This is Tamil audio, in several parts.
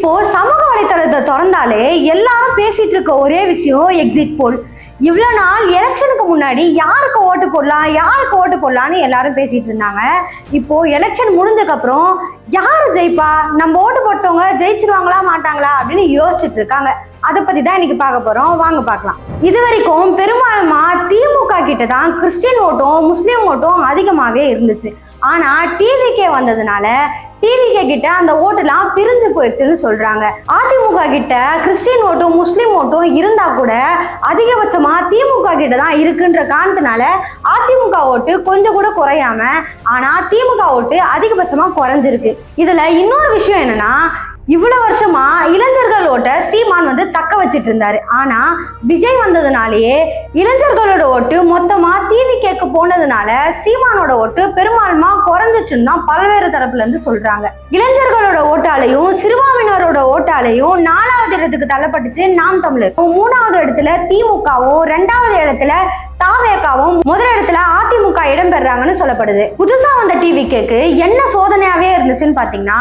இப்போ சமூக வலைத்தளத்தை திறந்தாலே எல்லாரும் பேசிட்டு இருக்க ஒரே விஷயம் எக்ஸிட் போல். இவ்வளோ நாள் எலெக்ஷனுக்கு முன்னாடி யாருக்கு ஓட்டு போடலான்னு எல்லாரும் பேசிட்டு இருந்தாங்க. இப்போ எலெக்ஷன் முடிஞ்சதுக்கப்புறம் யாரு ஜெயிப்பா, நம்ம ஓட்டு போட்டவங்க ஜெயிச்சிருவாங்களா மாட்டாங்களா அப்படின்னு யோசிச்சுட்டு இருக்காங்க. அதை பத்தி தான் இன்னைக்கு பார்க்க போறோம், வாங்க பார்க்கலாம். இது வரைக்கும் பெரும்பாலுமா திமுக கிட்ட தான் கிறிஸ்டின் ஓட்டும் முஸ்லீம் ஓட்டும் அதிகமாகவே இருந்துச்சு. ஆனா டிவிகே வந்ததுனால டிவிகே கிட்ட அந்த ஓட்டுலாம் பிரிஞ்சு போயிடுச்சுன்னு சொல்றாங்க. அதிமுக கிட்ட கிறிஸ்டின் ஓட்டும் முஸ்லீம் ஓட்டும் இருந்தா கூட அதிகபட்சமா திமுக கிட்ட தான் இருக்குன்ற காரணத்தினால அதிமுக ஓட்டு கொஞ்சம் கூட குறையாம ஆனா திமுக ஓட்டு அதிகபட்சமா குறைஞ்சிருக்கு. இதுல இன்னொரு விஷயம் என்னன்னா, இவ்வளவு வருஷமா இளைஞர்கள் ஓட்ட சீமான் தக்க வச்சிட்டு இருந்தாரு. ஆனா விஜய் வந்ததுனாலேயே இளைஞர்களோட ஓட்டு மொத்தமா டிவிகேக்கு போனதுனால சீமானோட ஓட்டு பெரும்பாலுமா குறைஞ்சிச்சுன்னு தான் பல்வேறு தரப்புல இருந்து சொல்றாங்க. இளைஞர்களோட ஓட்டாலையும் சிறுபான்மையினரோட ஓட்டாலையும் 4வது இடத்துக்கு தள்ளப்பட்டுச்சு நாம் தமிழர். 3வது இடத்துல திமுகவும் 2வது இடத்துல தாவேகாவும் முதல் இடத்துல அதிமுக இடம்பெறாங்கன்னு சொல்லப்படுது. புதுசா வந்த டிவிகேக்கு என்ன சோதனையாவே இருந்துச்சுன்னு பாத்தீங்கன்னா,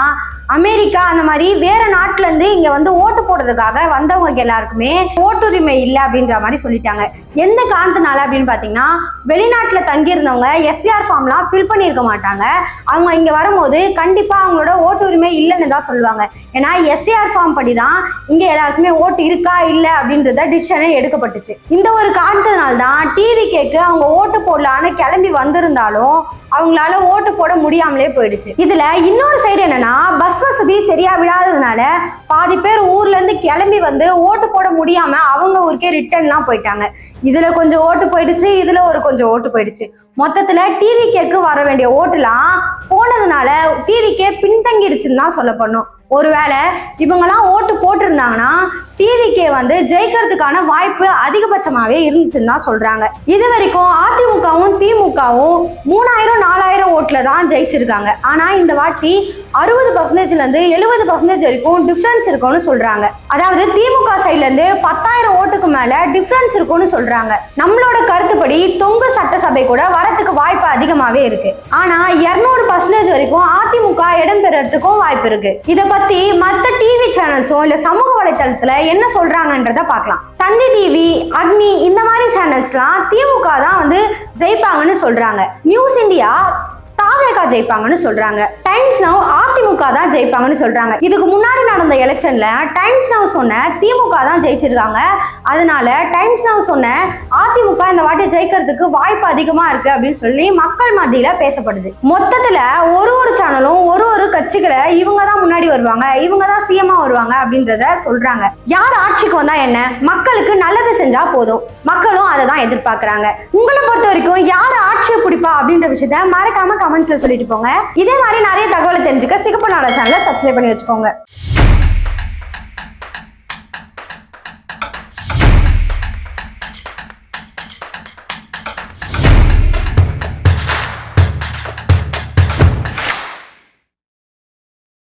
அமெரிக்கா அந்த மாதிரி வேற நாட்டுல இருந்து இங்க ஓட்டு போடுறதுக்காக வந்தவங்க எல்லாருக்குமே ஓட்டுரிமை இல்லை அப்படின்ற மாதிரி சொல்லிட்டாங்க. எந்த காரணத்தினால அப்படின்னு பாத்தீங்கன்னா, வெளிநாட்டுல தங்கி இருந்தவங்க எஸ்ஆர் ஃபார்ம்லாம் ஃபில் பண்ணியிருக்க மாட்டாங்க. அவங்க இங்க வரும்போது கண்டிப்பா அவங்களோட ஓட்டு உரிமை இல்லைன்னு தான் சொல்லுவாங்க. ஏன்னா எஸ்ஆர் ஃபார்ம் படிதான் இங்க எல்லாருக்குமே ஓட்டு இருக்கா இல்லை அப்படின்றத டிசிஷனே எடுக்கப்பட்டுச்சு. இந்த ஒரு காரணத்தினால தான் டிவிகேக்கு அவங்க ஓட்டு போடலான்னு கிளம்பி வந்திருந்தாலும் அவங்களால ஓட்டு போட முடியாமலே போயிடுச்சு. இதுல இன்னொரு சைடு என்னன்னா, பஸ் வசதி சரியா விடாததுனால பாதி பேர் ஊர்ல இருந்து கிளம்பி ஓட்டு போட முடியாம அவங்க ஊருக்கே ரிட்டர்ன்லாம் போயிட்டாங்க. இதுல கொஞ்சம் ஓட்டு போயிடுச்சு, இதுல கொஞ்சம் ஓட்டு போயிடுச்சு. மொத்தத்துல டிவிகேக்கு வர வேண்டிய ஓட்டுலாம் போனதுனால டிவிகே பின்தங்கிடுச்சுன்னு தான் சொல்லப்படணும். ஒருவேளை இவங்கெல்லாம் ஓட்டு போட்டிருந்தாங்கன்னா டிவிகே ஜெயிக்கிறதுக்கான வாய்ப்பு அதிகபட்சமாவே இருந்துச்சுன்னு தான் சொல்றாங்க. இது வரைக்கும் அதிமுகவும் திமுகவும் 3000-4000 ஓட்டுல தான் ஜெயிச்சிருக்காங்க. ஆனா இந்த வாட்டி 60% இருந்து 70% வரைக்கும் டிஃபரன்ஸ் இருக்கும்னு சொல்றாங்க. அதாவது திமுக சைட்ல இருந்து 10,000 ஓட்டுக்கு மேல டிஃபரன்ஸ் இருக்கும்னு சொல்றாங்க. நம்மளோட கருத்துப்படி தொங்கு சட்டசபை கூட வரத்துக்கு வாய்ப்பு அதிகமாவே இருக்கு. ஆனா 200% வரைக்கும் அதிமுக இடம் பெறறதுக்கும் வாய்ப்பு இருக்கு. இதை பத்தி மற்ற டிவி சேனல்ஸும் இல்ல சமூக வலைத்தளத்துல என்ன சொல்றாங்கன்றத பார்க்கலாம். தந்தி டிவி, அக்னி இந்த மாதிரி சேனல்ஸ்லாம் திமுக தான் ஜெயிப்பாங்கன்னு சொல்றாங்க. நியூஸ் இந்தியா தாவேகா ஜெயிப்பாங்கன்னு சொல்றாங்க. டைம்ஸ் நவ் அதிமுக தான் ஜெயிப்பாங்கன்னு சொல்றாங்க. இதுக்கு முன்னாடி நடந்த எலெக்ஷன்ல டைம்ஸ் நவ் சொன்ன திமுக தான் ஜெயிச்சிருக்காங்க. அதனால டைம்ஸ் நவ் சொன்ன அதிமுக இந்த வாட்டி ஜெயிக்கிறதுக்கு வாய்ப்பு அதிகமா இருக்கு அப்படின்னு சொல்லி மக்கள் மத்தியில பேசப்படுது. மொத்தத்துல ஒரு சேனலும் ஒரு கட்சிகளை இவங்க தான் முன்னாடி வருவாங்க, இவங்க தான் சிஎம்மா வருவாங்க அப்படின்றத சொல்றாங்க. யார் ஆட்சிக்கு வந்தா என்ன, மக்களுக்கு நல்லது செஞ்சா போதும், மக்களும் அதை தான் எதிர்பார்க்கறாங்க. உங்களை பொறுத்த வரைக்கும் யார் ஆட்சியை பிடிப்பா அப்படின்ற விஷயத்த மறக்காம கமெண்ட்ஸ்ல சொல்லிட்டு போங்க. இதே மாதிரி நிறைய தகவலை தெரிஞ்சுக்க சிகப்பு நாடா சேனலை சப்ஸ்கிரைப் பண்ணி வச்சுக்கோங்க.